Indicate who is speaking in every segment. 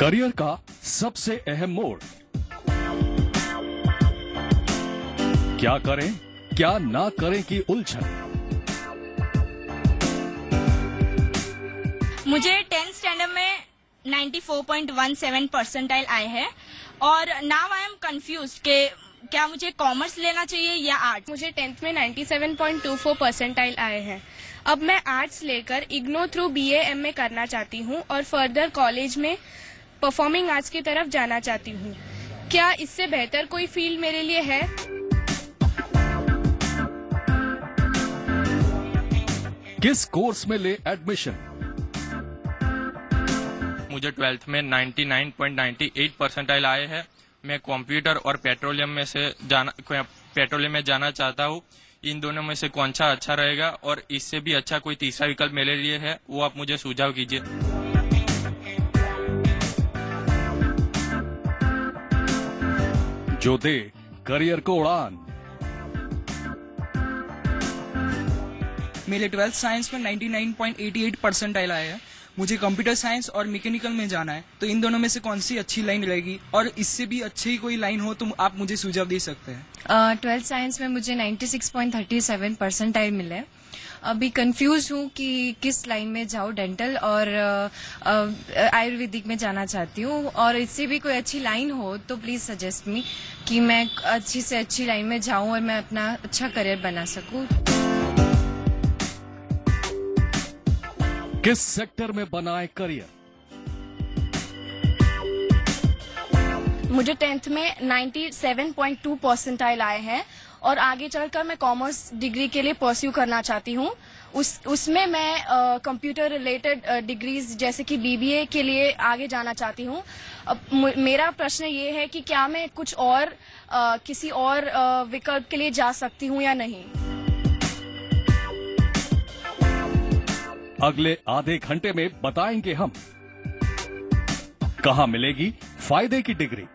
Speaker 1: Career का सबसे अहम मोड़। क्या करें क्या ना करें की उलझन।
Speaker 2: मुझे 10th स्टैंडर्ड में 94.17 परसेंटाइल आए हैं और नाउ आई एम कंफ्यूज कि क्या मुझे कॉमर्स लेना चाहिए या आर्ट्स।
Speaker 3: मुझे 10th में 97.24 परसेंटाइल आए हैं। अब मैं आर्ट्स लेकर इग्नो थ्रू BA MA करना चाहती हूँ और फर्दर कॉलेज में परफॉर्मिंग आर्ट्स की तरफ जाना चाहती हूँ। क्या इससे बेहतर कोई फील्ड मेरे लिए है?
Speaker 1: किस कोर्स में ले एडमिशन।
Speaker 4: मुझे 12th में 99.98 परसेंटाइल आए हैं। मैं कंप्यूटर और पेट्रोलियम में जाना चाहता हूँ। इन दोनों में से कौन सा अच्छा रहेगा और इससे भी अच्छा कोई तीसरा विकल्प मेरे लिए है, वो आप मुझे सुझाव कीजिए।
Speaker 1: जो दे करियर को उड़ान।
Speaker 5: मेरे 12th साइंस में 99.88 परसेंटाइल आए हैं। मुझे कंप्यूटर साइंस और मैकेनिकल में जाना है, तो इन दोनों में से कौन सी अच्छी लाइन रहेगी और इससे भी अच्छी कोई लाइन हो तो आप मुझे सुझाव दे सकते हैं।
Speaker 6: 12th साइंस में मुझे 96.37 परसेंटाइल मिले हैं। अभी कंफ्यूज हूँ कि किस लाइन में जाऊँ। डेंटल और आयुर्वेदिक में जाना चाहती हूँ और इससे भी कोई अच्छी लाइन हो तो प्लीज सजेस्ट मी कि मैं अच्छी से अच्छी लाइन में जाऊँ और मैं अपना अच्छा करियर बना सकूँ।
Speaker 1: किस सेक्टर में बनाए करियर।
Speaker 7: मुझे 10th में 97.2 परसेंटाइल आए हैं और आगे चलकर मैं कॉमर्स डिग्री के लिए परस्यू करना चाहती हूँ। उसमें मैं कंप्यूटर रिलेटेड डिग्रीज जैसे कि BBA के लिए आगे जाना चाहती हूँ। मेरा प्रश्न ये है कि क्या मैं कुछ और किसी और विकल्प के लिए जा सकती हूँ या नहीं।
Speaker 1: अगले आधे घंटे में बताएंगे हम कहां मिलेगी फायदे की डिग्री।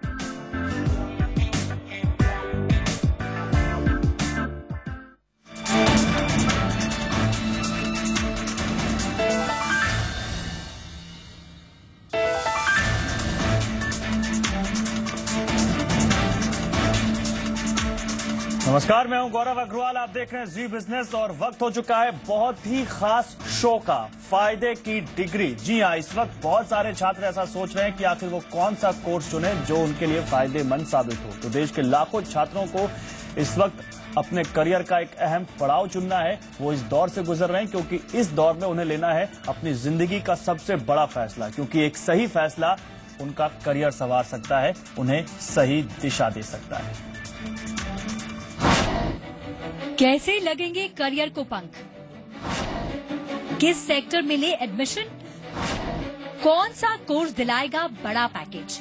Speaker 8: नमस्कार, मैं हूं गौरव अग्रवाल। आप देख रहे हैं जी बिजनेस और वक्त हो चुका है बहुत ही खास शो का, फायदे की डिग्री। जी हां, इस वक्त बहुत सारे छात्र ऐसा सोच रहे हैं कि आखिर वो कौन सा कोर्स चुने जो उनके लिए फायदेमंद साबित हो। तो देश के लाखों छात्रों को इस वक्त अपने करियर का एक अहम पड़ाव चुनना है। वो इस दौर से गुजर रहे हैं क्योंकि इस दौर में उन्हें लेना है अपनी जिंदगी का सबसे बड़ा फैसला, क्योंकि एक सही फैसला उनका करियर संवार सकता है, उन्हें सही दिशा दे सकता है।
Speaker 9: कैसे लगेंगे करियर को पंख, किस सेक्टर में ले एडमिशन, कौन सा कोर्स दिलाएगा बड़ा पैकेज।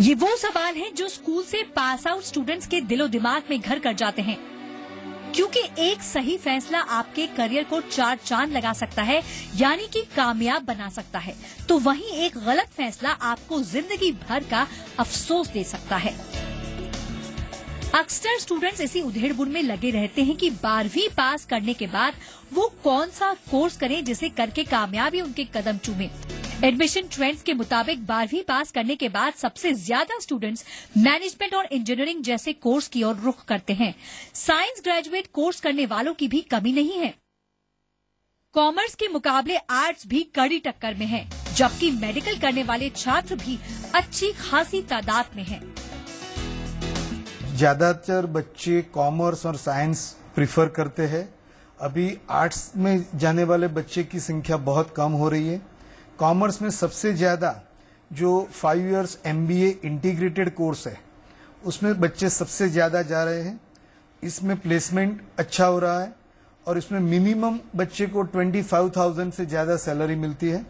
Speaker 9: ये वो सवाल हैं जो स्कूल से पास आउट स्टूडेंट्स के दिलो दिमाग में घर कर जाते हैं, क्योंकि एक सही फैसला आपके करियर को चार चांद लगा सकता है, यानी कि कामयाब बना सकता है, तो वहीं एक गलत फैसला आपको जिंदगी भर का अफसोस दे सकता है। अक्सर स्टूडेंट्स इसी उधेड़-बुन में लगे रहते हैं कि 12वीं पास करने के बाद वो कौन सा कोर्स करें जिसे करके कामयाबी उनके कदम चूमे। एडमिशन ट्रेंड्स के मुताबिक 12वीं पास करने के बाद सबसे ज्यादा स्टूडेंट्स मैनेजमेंट और इंजीनियरिंग जैसे कोर्स की ओर रुख करते हैं। साइंस ग्रेजुएट कोर्स करने वालों की भी कमी नहीं है। कॉमर्स के मुकाबले आर्ट्स भी कड़ी टक्कर में है, जबकि मेडिकल करने वाले छात्र भी अच्छी खासी तादाद में हैं।
Speaker 10: ज़्यादातर बच्चे कॉमर्स और साइंस प्रिफर करते हैं। अभी आर्ट्स में जाने वाले बच्चे की संख्या बहुत कम हो रही है। कॉमर्स में सबसे ज़्यादा जो 5 इयर्स MBA इंटीग्रेटेड कोर्स है उसमें बच्चे सबसे ज़्यादा जा रहे हैं। इसमें प्लेसमेंट अच्छा हो रहा है और इसमें मिनिमम बच्चे को 25,000 से ज़्यादा सैलरी मिलती है।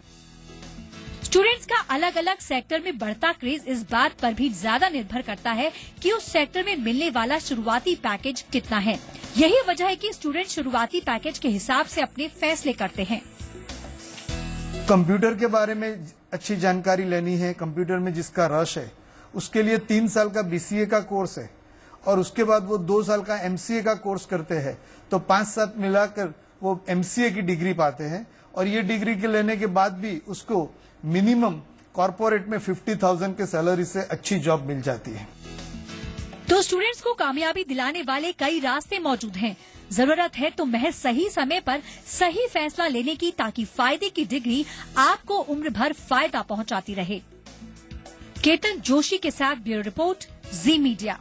Speaker 9: स्टूडेंट्स का अलग अलग सेक्टर में बढ़ता क्रेज इस बात पर भी ज्यादा निर्भर करता है कि उस सेक्टर में मिलने वाला शुरुआती पैकेज कितना है। यही वजह है कि स्टूडेंट शुरुआती पैकेज के हिसाब से अपने फैसले करते हैं।
Speaker 10: कंप्यूटर के बारे में अच्छी जानकारी लेनी है, कंप्यूटर में जिसका रश है उसके लिए 3 साल का BCA का कोर्स है और उसके बाद वो 2 साल का MCA का कोर्स करते हैं, तो 5-7 मिलाकर वो MCA की डिग्री पाते हैं और ये डिग्री के लेने के बाद भी उसको मिनिमम कॉर्पोरेट में 50,000 के सैलरी से अच्छी जॉब मिल जाती है।
Speaker 9: तो स्टूडेंट्स को कामयाबी दिलाने वाले कई रास्ते मौजूद हैं। जरूरत है तो महज सही समय पर सही फैसला लेने की, ताकि फायदे की डिग्री आपको उम्र भर फायदा पहुंचाती रहे। केतन जोशी के साथ ब्यूरो रिपोर्ट, जी मीडिया।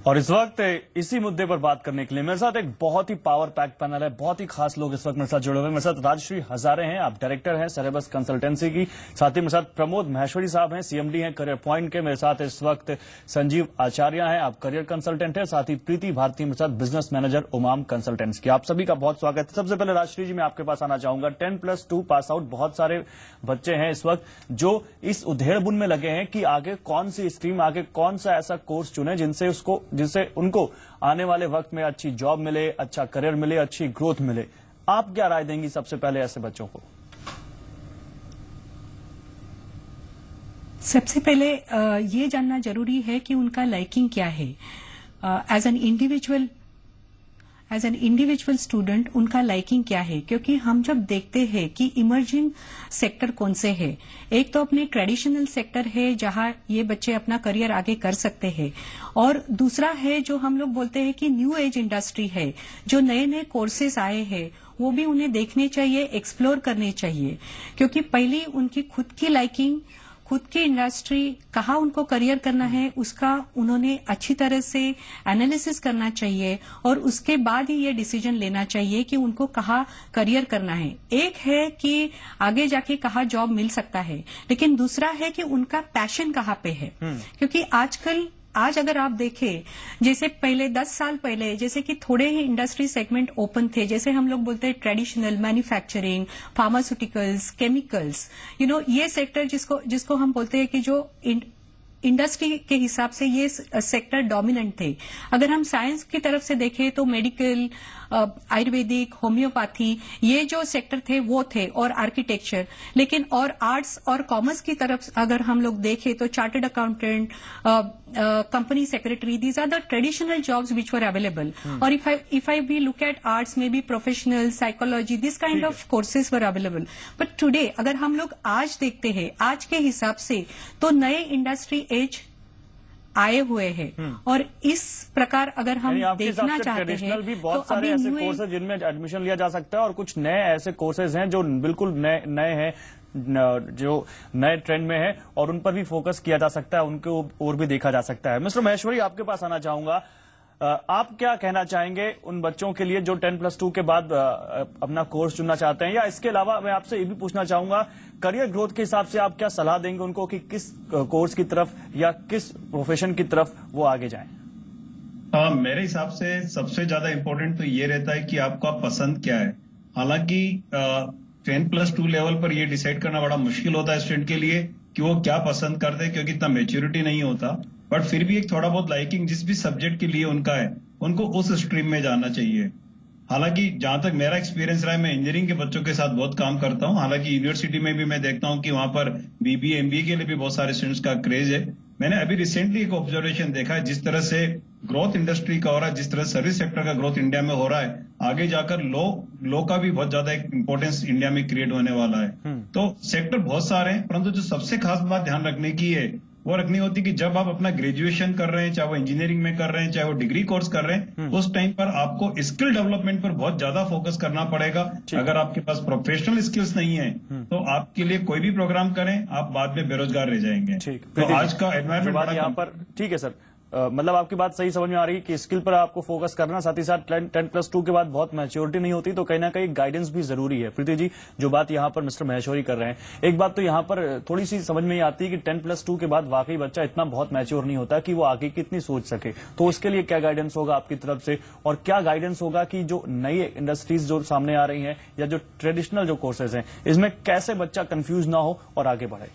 Speaker 8: और इस वक्त इसी मुद्दे पर बात करने के लिए मेरे साथ एक बहुत ही पावर पैक पैनल है, बहुत ही खास लोग इस वक्त मेरे साथ जुड़े हुए हैं। मेरे साथ राजश्री हजारे हैं, आप डायरेक्टर हैं सेरेबस कंसल्टेंसी की। साथ ही मेरे साथ प्रमोद महेश्वरी साहब हैं, सीएमडी हैं करियर पॉइंट के। मेरे साथ इस वक्त संजीव आचार्य हैं, आप करियर कंसल्टेंट हैं। साथ ही प्रीति भारती मेरे साथ बिजनेस मैनेजर उमाम कंसल्टेंट्स की। आप सभी का बहुत स्वागत है। सबसे पहले राजश्री जी मैं आपके पास आना चाहूंगा। 10+2 पास आउट बहुत सारे बच्चे हैं इस वक्त जो इस उधेड़बुन में लगे हैं कि आगे कौन सी स्ट्रीम, आगे कौन सा ऐसा कोर्स चुने जिनसे उनको आने वाले वक्त में अच्छी जॉब मिले, अच्छा करियर मिले, अच्छी ग्रोथ मिले। आप क्या राय देंगी सबसे पहले ऐसे बच्चों को?
Speaker 11: सबसे पहले ये जानना जरूरी है कि उनका लाइकिंग क्या है। एज एन इंडिविजुअल स्टूडेंट उनका लाइकिंग क्या है, क्योंकि हम जब देखते हैं कि इमर्जिंग सेक्टर कौन से है, एक तो अपने ट्रेडिशनल सेक्टर है जहां ये बच्चे अपना करियर आगे कर सकते हैं, और दूसरा है जो हम लोग बोलते हैं कि न्यू एज इंडस्ट्री है, जो नए नए कोर्सेज आए हैं वो भी उन्हें देखने चाहिए, एक्सप्लोर करने चाहिए। क्योंकि पहले उनकी खुद की लाइकिंग, खुद की इंडस्ट्री, कहाँ उनको करियर करना है, उसका उन्होंने अच्छी तरह से एनालिसिस करना चाहिए, और उसके बाद ही ये डिसीजन लेना चाहिए कि उनको कहाँ करियर करना है। एक है कि आगे जाके कहाँ जॉब मिल सकता है, लेकिन दूसरा है कि उनका पैशन कहाँ पे है। क्योंकि आज अगर आप देखें, जैसे पहले 10 साल पहले जैसे कि थोड़े ही इंडस्ट्री सेगमेंट ओपन थे, जैसे हम लोग बोलते हैं ट्रेडिशनल मैन्युफैक्चरिंग, फार्मास्यूटिकल्स, केमिकल्स, ये सेक्टर जिसको हम बोलते हैं कि जो इंडस्ट्री के हिसाब से ये सेक्टर डोमिनेंट थे। अगर हम साइंस की तरफ से देखें तो मेडिकल, आयुर्वेदिक, होम्योपैथी, ये जो सेक्टर थे वो थे, और आर्किटेक्चर। लेकिन और आर्ट्स और कॉमर्स की तरफ अगर हम लोग देखें तो chartered accountant, company secretary, these are the traditional jobs which were available. और if I we look at arts में भी professional psychology, this kind of courses were available. But today अगर हम लोग आज देखते हैं, आज के हिसाब से तो नए इंडस्ट्री एज आए हुए हैं, और इस प्रकार अगर हम देखना चाहते हैं
Speaker 8: भी बहुत सारे ऐसे कोर्स हैं जिनमें एडमिशन लिया जा सकता है, और कुछ नए ऐसे कोर्सेज हैं जो बिल्कुल नए हैं, जो नए ट्रेंड में है, और उन पर भी फोकस किया जा सकता है, उनको और भी देखा जा सकता है। मिस्टर महेश्वरी आपके पास आना चाहूंगा। आप क्या कहना चाहेंगे उन बच्चों के लिए जो 10+2 के बाद अपना कोर्स चुनना चाहते हैं, या इसके अलावा मैं आपसे ये भी पूछना चाहूंगा करियर ग्रोथ के हिसाब से आप क्या सलाह देंगे उनको कि किस कोर्स की तरफ या किस प्रोफेशन की तरफ वो आगे जाएं?
Speaker 12: मेरे हिसाब से सबसे ज्यादा इम्पोर्टेंट तो ये रहता है कि आपका पसंद क्या है। हालांकि 10+2 लेवल पर ये डिसाइड करना बड़ा मुश्किल होता है स्टूडेंट के लिए कि वो क्या पसंद करते हैं, क्योंकि इतना मेच्योरिटी नहीं होता। बट फिर भी एक थोड़ा बहुत लाइकिंग जिस भी सब्जेक्ट के लिए उनका है, उनको उस स्ट्रीम में जाना चाहिए। हालांकि जहां तक मेरा एक्सपीरियंस रहा है, मैं इंजीनियरिंग के बच्चों के साथ बहुत काम करता हूं। हालांकि यूनिवर्सिटी में भी मैं देखता हूं कि वहां पर बीबीए, एमबीए के लिए भी बहुत सारे स्टूडेंट्स का क्रेज है। मैंने अभी रिसेंटली एक ऑब्जर्वेशन देखा है, जिस तरह से ग्रोथ इंडस्ट्री का हो रहा है, जिस तरह सर्विस सेक्टर का ग्रोथ इंडिया में हो रहा है, आगे जाकर लॉ का भी बहुत ज्यादा एक इंपॉर्टेंस इंडिया में क्रिएट होने वाला है। तो सेक्टर बहुत सारे हैं, परंतु जो सबसे खास बात ध्यान रखने की है वो रखनी होती कि जब आप अपना ग्रेजुएशन कर रहे हैं, चाहे वो इंजीनियरिंग में कर रहे हैं, चाहे वो डिग्री कोर्स कर रहे हैं, उस टाइम पर आपको स्किल डेवलपमेंट पर बहुत ज्यादा फोकस करना पड़ेगा। अगर आपके पास प्रोफेशनल स्किल्स नहीं है तो आपके लिए कोई भी प्रोग्राम करें, आप बाद में बेरोजगार रह जाएंगे। तो आज का एनवायरमेंट
Speaker 8: यहाँ पर ठीक है सर, मतलब आपकी बात सही समझ में आ रही है कि स्किल पर आपको फोकस करना, साथ ही साथ 10+2 के बाद बहुत मैच्योरिटी नहीं होती, तो कहीं ना कहीं गाइडेंस भी जरूरी है। प्रीति जी जो बात यहाँ पर मिस्टर महेश्वरी कर रहे हैं, एक बात तो यहाँ पर थोड़ी सी समझ में आती है कि 10+2 के बाद वाकई बच्चा इतना बहुत मैच्योर नहीं होता कि वो आगे कितनी सोच सके। तो उसके लिए क्या गाइडेंस होगा आपकी तरफ से, और क्या गाइडेंस होगा कि जो नई इंडस्ट्रीज जो सामने आ रही हैं या जो ट्रेडिशनल जो कोर्सेज हैं, इसमें कैसे बच्चा कंफ्यूज ना हो और आगे बढ़े?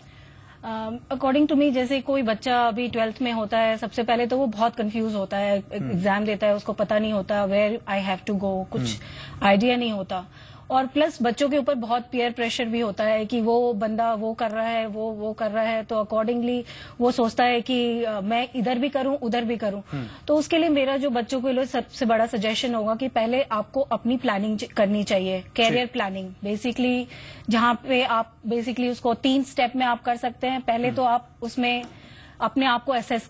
Speaker 13: अकॉर्डिंग टू मी, जैसे कोई बच्चा अभी 12th में होता है, सबसे पहले तो वो बहुत कंफ्यूज होता है, एग्जाम देता है, उसको पता नहीं होता where I have to go, कुछ आइडिया नहीं होता। और प्लस बच्चों के ऊपर बहुत पीयर प्रेशर भी होता है कि वो बंदा वो कर रहा है, वो कर रहा है, तो अकॉर्डिंगली वो सोचता है कि मैं इधर भी करूं उधर भी करूं। तो उसके लिए मेरा जो बच्चों के लिए सबसे बड़ा सजेशन होगा कि पहले आपको अपनी प्लानिंग करनी चाहिए, कैरियर प्लानिंग बेसिकली, जहां पे आप बेसिकली उसको 3 स्टेप में आप कर सकते हैं। पहले तो आप उसमें अपने आप को एसेस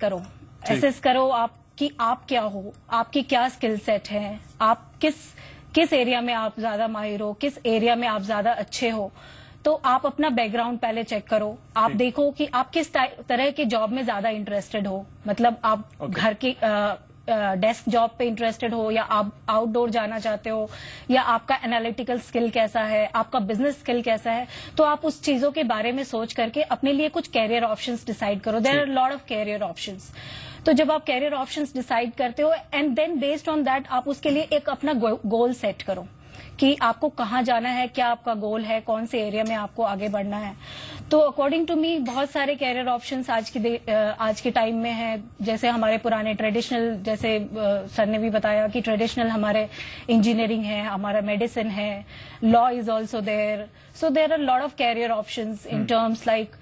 Speaker 13: करो आप कि आप क्या हो, आपकी क्या स्किल सेट है, आप किस एरिया में आप ज्यादा माहिर हो, किस एरिया में आप ज्यादा अच्छे हो। तो आप अपना बैकग्राउंड पहले चेक करो, आप देखो कि आप किस तरह के जॉब में ज्यादा इंटरेस्टेड हो, मतलब आप घर की डेस्क जॉब पे इंटरेस्टेड हो या आप आउटडोर जाना चाहते हो, या आपका एनालिटिकल स्किल कैसा है, आपका बिजनेस स्किल कैसा है। तो आप उस चीजों के बारे में सोच करके अपने लिए कुछ कैरियर ऑप्शंस डिसाइड करो। There are lot of career options. तो जब आप कैरियर ऑप्शंस डिसाइड करते हो and then based on that आप उसके लिए एक अपना गोल सेट करो कि आपको कहाँ जाना है, क्या आपका गोल है, कौन से एरिया में आपको आगे बढ़ना है। तो अकॉर्डिंग टू मी बहुत सारे कैरियर ऑप्शंस आज के टाइम में है। जैसे हमारे पुराने ट्रेडिशनल, जैसे सर ने भी बताया कि ट्रेडिशनल हमारे इंजीनियरिंग है, हमारा मेडिसिन है, law is also there. So there are lot of career options in terms like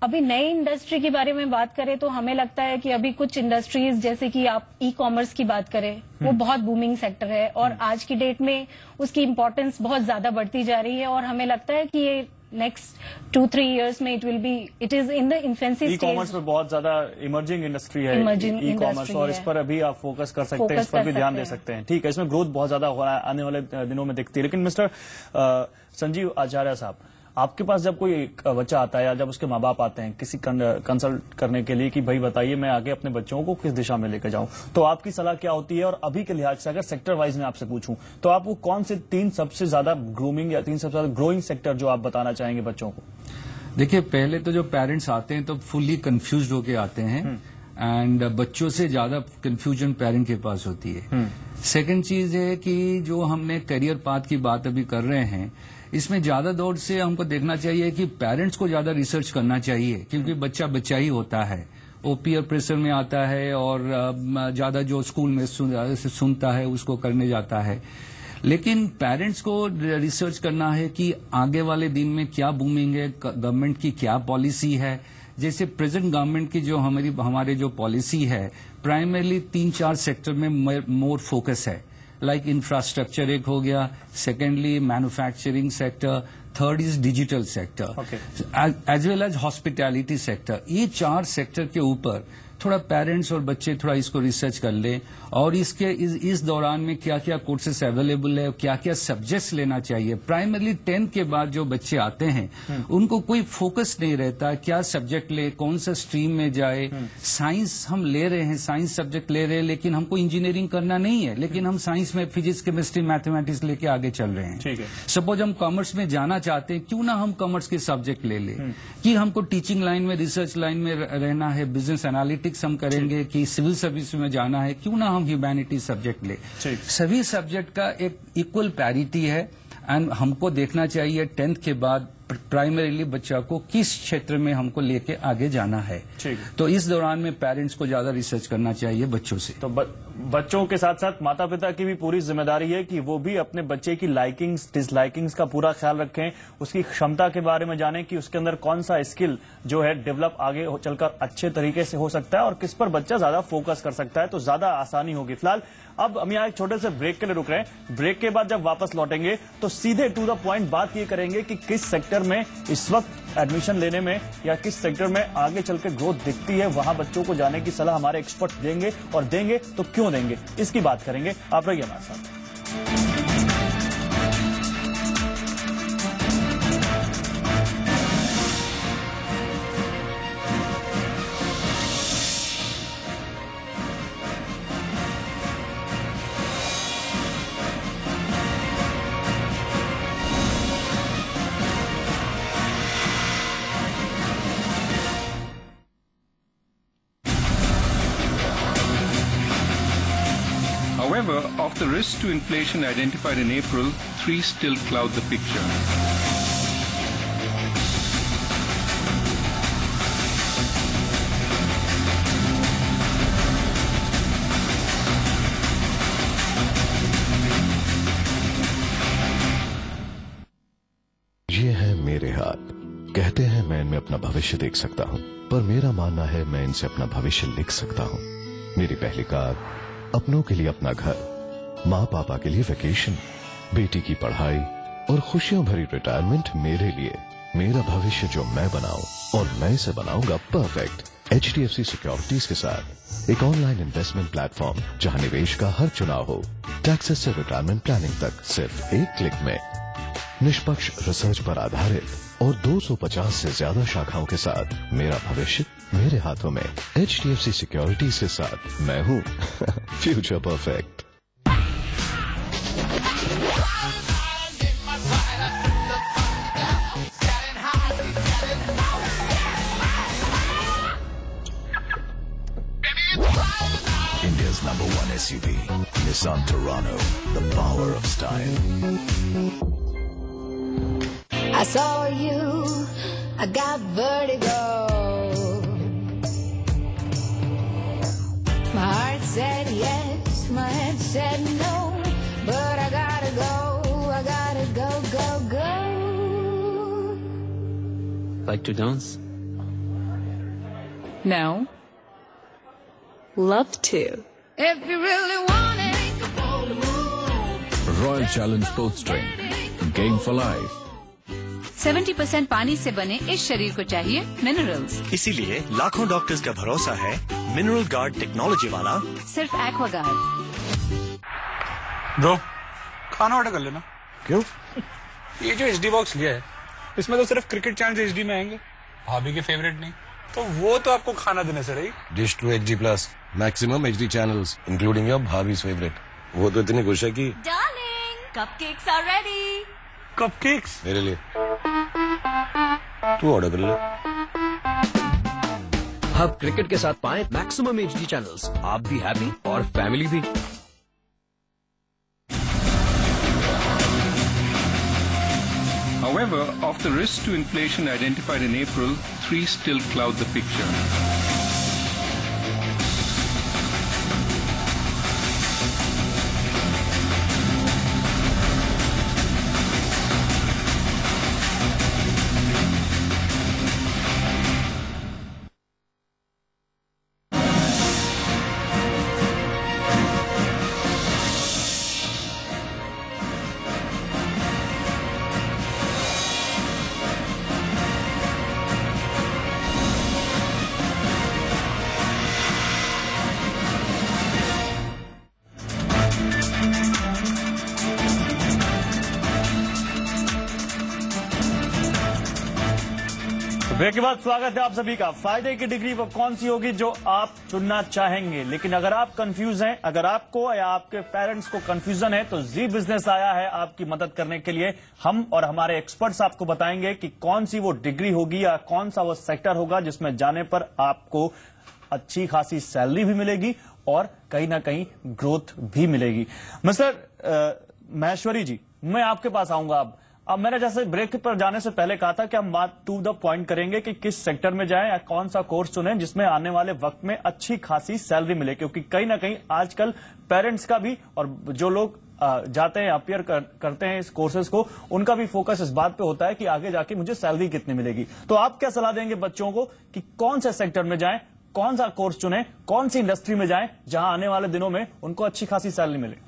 Speaker 13: अभी नई इंडस्ट्री के बारे में बात करें तो हमें लगता है कि अभी कुछ इंडस्ट्रीज जैसे कि आप ई कॉमर्स की बात करें, वो बहुत बूमिंग सेक्टर है और आज की डेट में उसकी इम्पोर्टेंस बहुत ज्यादा बढ़ती जा रही है और हमें लगता है कि ये नेक्स्ट 2-3 years में it is in the infancy stage.
Speaker 8: E commerce में बहुत ज्यादा इमर्जिंग इंडस्ट्री है ई कॉमर्स, और इस पर अभी आप फोकस कर सकते हैं, इस पर भी ध्यान दे सकते हैं। ठीक है, इसमें ग्रोथ बहुत ज्यादा हो रहा है, आने वाले दिनों में दिखती है। लेकिन मिस्टर संजीव आचार्य साहब, आपके पास जब कोई बच्चा आता है या जब उसके माँ बाप आते हैं किसी कंसल्ट करने के लिए कि भाई बताइए मैं आगे अपने बच्चों को किस दिशा में लेकर जाऊं, तो आपकी सलाह क्या होती है? और अभी के लिहाज से अगर सेक्टर वाइज में आपसे पूछूं तो आप वो कौन से 3 सबसे ज्यादा ग्रूमिंग या 3 सबसे ज्यादा ग्रोइंग सेक्टर जो आप बताना चाहेंगे बच्चों को?
Speaker 14: देखिए, पहले तो जो पेरेंट्स आते हैं तो फुल्ली कंफ्यूज्ड होके आते हैं एंड बच्चों से ज्यादा कंफ्यूजन पेरेंट के पास होती है। सेकंड चीज है कि जो हमने करियर पाथ की बात अभी कर रहे हैं, इसमें ज्यादा दौर से हमको देखना चाहिए कि पेरेंट्स को ज्यादा रिसर्च करना चाहिए, क्योंकि बच्चा ही होता है, वो पीयर प्रेशर में आता है और ज्यादा जो स्कूल में सुनता है उसको करने जाता है। लेकिन पेरेंट्स को रिसर्च करना है कि आगे वाले दिन में क्या बूमिंग है, गवर्नमेंट की क्या पॉलिसी है। जैसे प्रेजेंट गवर्नमेंट की जो हमारे जो पॉलिसी है, प्राइमरली 3-4 सेक्टर में मोर फोकस है, लाइक इंफ्रास्ट्रक्चर एक हो गया, secondly manufacturing sector, third is digital sector as well as hospitality sector. ये 4 सेक्टर के ऊपर थोड़ा पेरेंट्स और बच्चे थोड़ा इसको रिसर्च कर लें और इस दौरान में क्या क्या कोर्सेस अवेलेबल है, क्या क्या सब्जेक्ट्स लेना चाहिए। प्राइमरली 10th के बाद जो बच्चे आते हैं उनको कोई फोकस नहीं रहता क्या सब्जेक्ट ले, कौन सा स्ट्रीम में जाए। साइंस हम ले रहे हैं, साइंस सब्जेक्ट ले रहे हैं, लेकिन हमको इंजीनियरिंग करना नहीं है, लेकिन हम साइंस में फिजिक्स, केमिस्ट्री, मैथमेटिक्स लेके आगे चल रहे हैं।
Speaker 8: ठीक है।
Speaker 14: सपोज हम कॉमर्स में जाना चाहते हैं, क्यों ना हम कॉमर्स के सब्जेक्ट ले लें। कि हमको टीचिंग लाइन में, रिसर्च लाइन में रहना है, बिजनेस एनालिटिक्स हम करेंगे, कि सिविल सर्विस में जाना है, क्यों ना हम ह्यूमैनिटी सब्जेक्ट ले। सभी सब्जेक्ट का एक इक्वल पैरिटी है एंड हमको देखना चाहिए 10th के बाद प्राइमरीली बच्चा को किस क्षेत्र में हमको लेके आगे जाना है। तो इस दौरान में पेरेंट्स को ज्यादा रिसर्च करना चाहिए बच्चों से।
Speaker 8: तो बच्चों के साथ साथ माता पिता की भी पूरी जिम्मेदारी है कि वो भी अपने बच्चे की लाइकिंग्स डिसलाइकिंग्स का पूरा ख्याल रखें, उसकी क्षमता के बारे में जानें कि उसके अंदर कौन सा स्किल जो है डेवलप आगे चलकर अच्छे तरीके से हो सकता है और किस पर बच्चा ज्यादा फोकस कर सकता है, तो ज्यादा आसानी होगी। फिलहाल अब हम यहाँ एक छोटे से ब्रेक के लिए रुक रहे हैं। ब्रेक के बाद जब वापस लौटेंगे तो सीधे टू द पॉइंट बात ये करेंगे कि किस सेक्टर में इस वक्त एडमिशन लेने में या किस सेक्टर में आगे चलकर ग्रोथ दिखती है, वहां बच्चों को जाने की सलाह हमारे एक्सपर्ट देंगे, और देंगे तो क्यों देंगे, इसकी बात करेंगे। आप रहिए हमारे साथ।
Speaker 15: However, of the risks to inflation identified in April, 3 still cloud the picture.
Speaker 16: हैं मैं इनमें अपना भविष्य देख सकता हूँ, पर मेरा मानना है मैं इनसे अपना भविष्य लिख सकता हूँ। मेरी पहली कार, अपनों के लिए अपना घर, माँ पापा के लिए वेकेशन, बेटी की पढ़ाई और खुशियों भरी रिटायरमेंट मेरे लिए। मेरा भविष्य जो मैं बनाऊं और मैं इसे बनाऊंगा परफेक्ट। HDFC सिक्योरिटीज के साथ एक ऑनलाइन इन्वेस्टमेंट प्लेटफॉर्म जहां निवेश का हर चुनाव हो, टैक्सेस से रिटायरमेंट प्लानिंग तक सिर्फ एक क्लिक में। निष्पक्ष रिसर्च पर आधारित और 250 से ज्यादा शाखाओं के साथ मेरा भविष्य मेरे हाथों में। HDFC सिक्योरिटीज के साथ मैं हूँ future perfect.
Speaker 17: India's #1 SUV, Nissan Terrano, the power of style.
Speaker 18: I saw you, I got vertigo. My heart said yes, my head said no, but I gotta go, go.
Speaker 19: Like to dance?
Speaker 18: No. Love to. If you really want it,
Speaker 17: Royal Challenge Sports Drink, game for life.
Speaker 20: 70% पानी से बने इस शरीर को चाहिए minerals.
Speaker 21: इसीलिए लाखों doctors का भरोसा है मिनरल गार्ड टेक्नोलॉजी वाला
Speaker 20: सिर्फ एक्वागार्ड।
Speaker 22: ब्रो, खाना ऑर्डर कर लेना।
Speaker 21: क्यों?
Speaker 22: ये जो HD बॉक्स लिया है, इसमें तो सिर्फ क्रिकेट चैनल HD में आएंगे, भाभी के फेवरेट नहीं, तो वो तो आपको खाना देने से रही।
Speaker 23: Dish 2 HD+, maximum HD channels, including your Bharvi's favorite. वो तो इतनी खुश है कि
Speaker 20: Darling, cupcakes are ready.
Speaker 22: Cupcakes?
Speaker 23: मेरे लिए तू ऑर्डर कर ले।
Speaker 21: अब क्रिकेट के साथ पाएं मैक्सिमम HD चैनल्स, आप भी हैप्पी और फैमिली भी।
Speaker 15: However, of the risks to inflation identified in April, 3 still cloud the picture.
Speaker 8: Break के बाद स्वागत है आप सभी का। फायदे की डिग्री वो कौन सी होगी जो आप चुनना चाहेंगे, लेकिन अगर आप कंफ्यूज हैं, अगर आपको या आपके पेरेंट्स को कंफ्यूजन है, तो जी बिजनेस आया है आपकी मदद करने के लिए। हम और हमारे एक्सपर्ट्स आपको बताएंगे कि कौन सी वो डिग्री होगी या कौन सा वो सेक्टर होगा जिसमें जाने पर आपको अच्छी खासी सैलरी भी मिलेगी और कहीं ना कहीं ग्रोथ भी मिलेगी। मिस्टर महेश्वरी जी, मैं आपके पास आऊंगा। अब मैंने जैसे ब्रेक पर जाने से पहले कहा था कि हम बात टू द पॉइंट करेंगे कि किस सेक्टर में जाएं या कौन सा कोर्स चुनें जिसमें आने वाले वक्त में अच्छी खासी सैलरी मिले, क्योंकि कहीं ना कहीं आजकल पेरेंट्स का भी और जो लोग जाते हैं अपीयर करते हैं इस कोर्सेज को, उनका भी फोकस इस बात पे होता है कि आगे जाके मुझे सैलरी कितनी मिलेगी। तो आप क्या सलाह देंगे बच्चों को कि कौन से सेक्टर में जाएं, कौन सा कोर्स चुनें, कौन सी इंडस्ट्री में जाएं जहां आने वाले दिनों में उनको अच्छी खासी सैलरी मिले?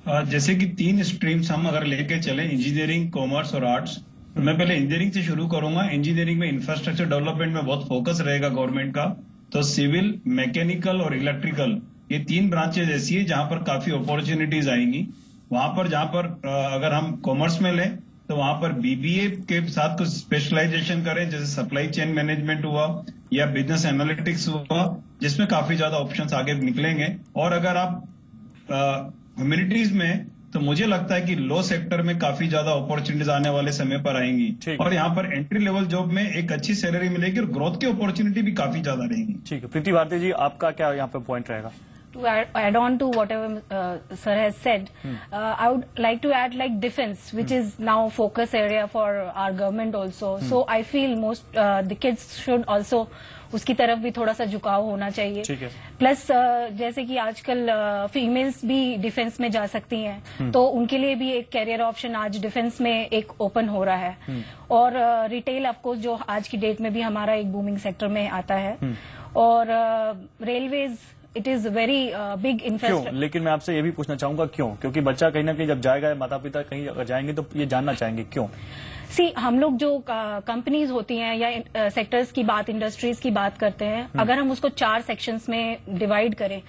Speaker 12: जैसे कि 3 स्ट्रीम्स हम अगर लेके चले, इंजीनियरिंग, कॉमर्स और आर्ट्स, तो मैं पहले इंजीनियरिंग से शुरू करूंगा। इंजीनियरिंग में इंफ्रास्ट्रक्चर डेवलपमेंट में बहुत फोकस रहेगा गवर्नमेंट का, तो सिविल, मैकेनिकल और इलेक्ट्रिकल, ये 3 ब्रांचेज ऐसी है जहां पर काफी अपॉर्चुनिटीज आएंगी। वहां पर जहां पर अगर हम कॉमर्स में लें तो वहां पर BBA के साथ कुछ स्पेशलाइजेशन करें, जैसे सप्लाई चेन मैनेजमेंट हुआ या बिजनेस एनालिटिक्स हुआ, जिसमें काफी ज्यादा ऑप्शंस आगे निकलेंगे। और अगर आप ह्यूमैनिटीज में, तो मुझे लगता है कि लॉ सेक्टर में काफी ज्यादा अपॉर्चुनिटीज आने वाले समय पर आएंगी और यहाँ पर एंट्री लेवल जॉब में एक अच्छी सैलरी मिलेगी और ग्रोथ की अपॉर्चुनिटी भी काफी ज्यादा रहेगी।
Speaker 8: ठीक है, प्रीति भारती जी, आपका क्या यहाँ पे पॉइंट रहेगा?
Speaker 13: To add on to whatever sir has said, I would like to add like defense, which is now focus area for our government also. So I feel most the kids should also उसकी तरफ भी थोड़ा सा झुकाव होना चाहिए। Plus जैसे कि आजकल फीमेल्स भी डिफेंस में जा सकती हैं, तो उनके लिए भी एक कैरियर ऑप्शन आज डिफेंस में एक ओपन हो रहा है। और रिटेल ऑफकोर्स जो आज की डेट में भी हमारा एक बूमिंग सेक्टर में आता है। और railways it is very big investment.
Speaker 8: लेकिन मैं आपसे ये भी पूछना चाहूंगा क्यों, क्योंकि बच्चा कहीं ना कहीं जब जाएगा, माता पिता कहीं अगर जाएंगे तो ये जानना चाहेंगे क्यों।
Speaker 13: हम लोग जो कंपनीज होती हैं या सेक्टर्स की बात, इंडस्ट्रीज की बात करते हैं, अगर हम उसको 4 सेक्शंस में डिवाइड करें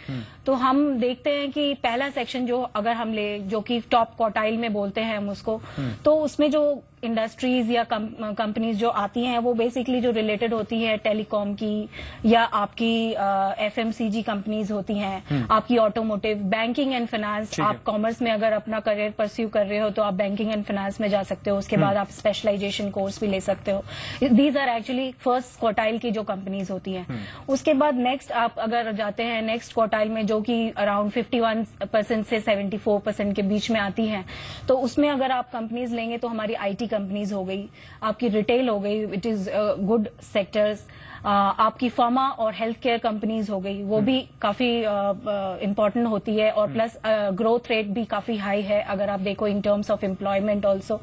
Speaker 13: तो हम देखते हैं कि पहला सेक्शन जो अगर हम ले, जो कि टॉप क्वार्टाइल में बोलते हैं हम उसको, तो उसमें जो इंडस्ट्रीज या कंपनीज जो आती हैं वो बेसिकली जो रिलेटेड होती है टेलीकॉम की, या आपकी एफएमसीजी कंपनीज होती हैं, आपकी ऑटोमोटिव, बैंकिंग एंड फाइनेंस। आप कॉमर्स में अगर अपना करियर परस्यू कर रहे हो तो आप बैंकिंग एंड फाइनेंस में जा सकते हो। उसके बाद आप स्पेशलाइजेशन कोर्स भी ले सकते हो। These are actually first quartile की जो कंपनीज होती हैं। उसके बाद नेक्स्ट आप अगर जाते हैं नेक्स्ट क्वार्टाइल में, जो कि अराउंड 51% से 74% के बीच में आती हैं, तो उसमें अगर आप कंपनीज लेंगे तो हमारी आईटी कंपनीज हो गई, आपकी रिटेल हो गई, इट इज गुड सेक्टर्स, आपकी फार्मा और हेल्थ केयर कंपनीज हो गई, वो भी काफी इम्पोर्टेंट होती है। और प्लस ग्रोथ रेट भी काफी हाई है अगर आप देखो in terms of employment also.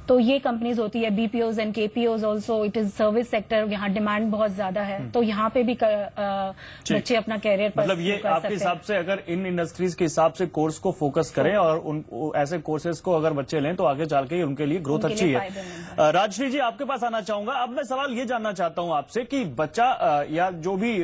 Speaker 13: तो ये कंपनीज होती है। BPOs and KPOs also, it is service sector, यहाँ डिमांड बहुत ज्यादा है, तो यहाँ पे भी बच्चे अपना कैरियर
Speaker 8: मतलब ये आपके हिसाब से अगर इन इंडस्ट्रीज के हिसाब से कोर्स को फोकस करें और उन ऐसे कोर्सेज को अगर बच्चे लें तो आगे चल के उनके लिए ग्रोथ अच्छी है। राजश्री जी, आपके पास आना चाहूंगा। अब मैं सवाल ये जानना चाहता हूं आपसे कि बच्चा या जो भी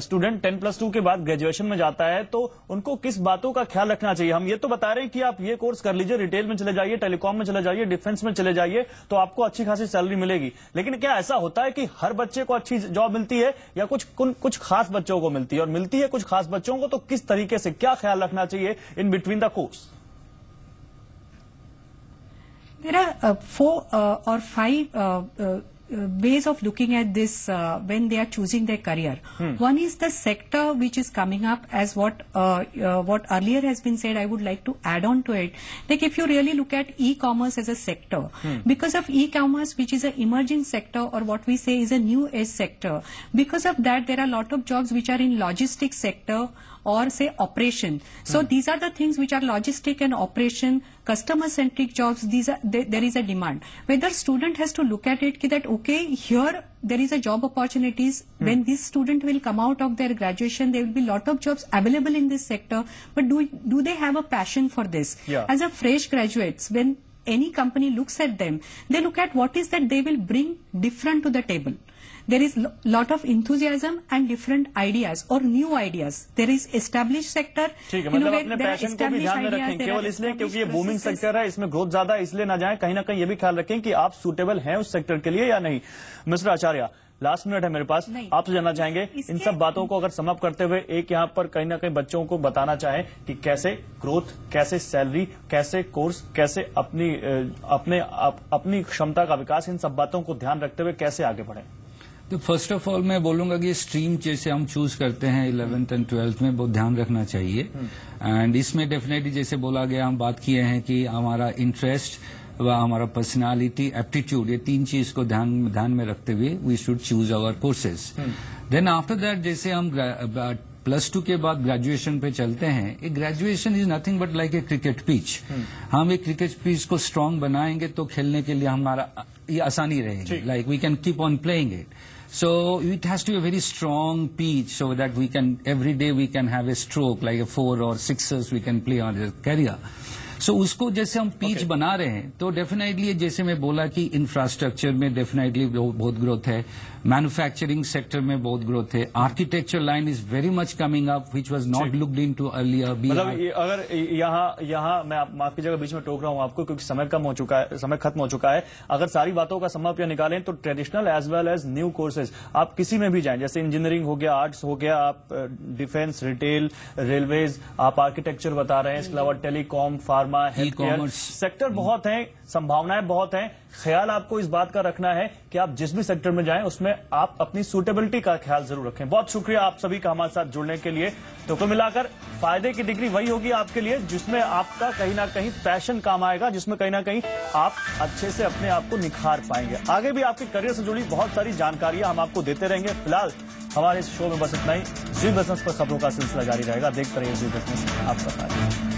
Speaker 8: स्टूडेंट 10+2 के बाद ग्रेजुएशन में जाता है तो उनको किस बातों का ख्याल रखना चाहिए। हम ये तो बता रहे हैं कि आप ये कोर्स कर लीजिए, रिटेल में चले जाइए, टेलीकॉम में चले जाइए, डिफेंस में चले जाइए, तो आपको अच्छी खासी सैलरी मिलेगी। लेकिन क्या ऐसा होता है कि हर बच्चे को अच्छी जॉब मिलती है या कुछ खास बच्चों को मिलती है? और मिलती है कुछ खास बच्चों को तो किस तरीके से, क्या ख्याल रखना चाहिए in between the course?
Speaker 11: There are 4 or 5 ways of looking at this when they are choosing their career. One is the sector which is coming up, as what earlier has been said. I would like to add on to it. Like if you really look at e-commerce as a sector, because of e-commerce, which is an emerging sector, or what we say is a new age sector, because of that there are a lot of jobs which are in logistics sector or say operation. So these are the things which are logistic and operation, customer centric jobs. There is a demand. Whether student has to look at it that okay, here there is a job opportunities. When this student will come out of their graduation, there will be lot of jobs available in this sector. But do they have a passion for this? As a fresh graduates, when any company looks at them, they look at what is that they will bring different to the table. There is lot of enthusiasm and different ideas or new ideas. There is established sector.
Speaker 8: ठीक है, मतलब अपने passion को भी ध्यान में रखें, केवल इसलिए क्योंकि ये बूमिंग सेक्टर है, इसमें ग्रोथ ज्यादा है, इसलिए ना जाएं। कहीं ना कहीं ये भी ख्याल रखें कि आप सूटेबल हैं उस सेक्टर के लिए या नहीं। मिस्टर आचार्य, लास्ट मिनट है मेरे पास, आपसे जानना चाहेंगे इन सब बातों को अगर समअप करते हुए एक यहाँ पर कहीं ना कहीं बच्चों को बताना चाहें कि कैसे ग्रोथ, कैसे सैलरी, कैसे कोर्स, कैसे अपनी क्षमता का विकास, इन सब बातों को ध्यान रखते हुए कैसे आगे बढ़े।
Speaker 14: तो फर्स्ट ऑफ ऑल मैं बोलूंगा कि स्ट्रीम जैसे हम चूज करते हैं 11th एंड 12th में बहुत ध्यान रखना चाहिए। एंड इसमें डेफिनेटली जैसे बोला गया, हम बात किए हैं कि हमारा इंटरेस्ट व हमारा पर्सनालिटी, एप्टीट्यूड, ये 3 चीज को ध्यान में रखते हुए we should choose our courses. Then after that जैसे हम +2 के बाद ग्रेजुएशन पे चलते हैं, एक graduation is nothing but like a cricket pitch. हम एक क्रिकेट पिच को स्ट्रांग बनाएंगे तो खेलने के लिए हमारा ये आसानी रहेगी, like we can keep on playing it. So it has to be a very strong pitch so that we can every day we can have a stroke like a 4 or 6ers we can play on our career. So उसको जैसे हम pitch बना रहे हैं तो definitely जैसे मैं बोला कि इंफ्रास्ट्रक्चर में डेफिनेटली बहुत ग्रोथ है, मैन्युफैक्चरिंग सेक्टर में बहुत ग्रोथ है, architecture line is very much coming up which was not looked into earlier.
Speaker 8: मतलब अगर यहाँ मैं माफ कीजिएगा बीच में टोक रहा हूँ आपको क्योंकि समय खत्म हो चुका है। अगर सारी बातों का समाप्त निकालें तो traditional as well as new courses आप किसी में भी जाएं, जैसे इंजीनियरिंग हो गया, आर्ट्स हो गया, आप डिफेंस, रिटेल, रेलवेज, आप आर्किटेक्चर बता रहे हैं, इसके अलावा telecom, pharma, pharma, health care
Speaker 14: E-commerce।
Speaker 8: Sector बहुत हैं, संभावनाएं बहुत हैं। ख्याल आपको इस बात का रखना है कि आप जिस भी सेक्टर में जाएं उसमें आप अपनी सूटेबिलिटी का ख्याल जरूर रखें। बहुत शुक्रिया आप सभी का हमारे साथ जुड़ने के लिए। तो कुल मिलाकर फायदे की डिग्री वही होगी आपके लिए जिसमें आपका कहीं ना कहीं पैशन काम आएगा, जिसमें कहीं ना कहीं आप अच्छे से अपने आप को निखार पाएंगे। आगे भी आपके करियर से जुड़ी बहुत सारी जानकारियां हम आपको देते रहेंगे। फिलहाल हमारे इस शो में बस इतना ही। जी बिजनेस पर खबरों का सिलसिला जारी रहेगा। देखते रहिए जी बिजनेस, आपका साथ।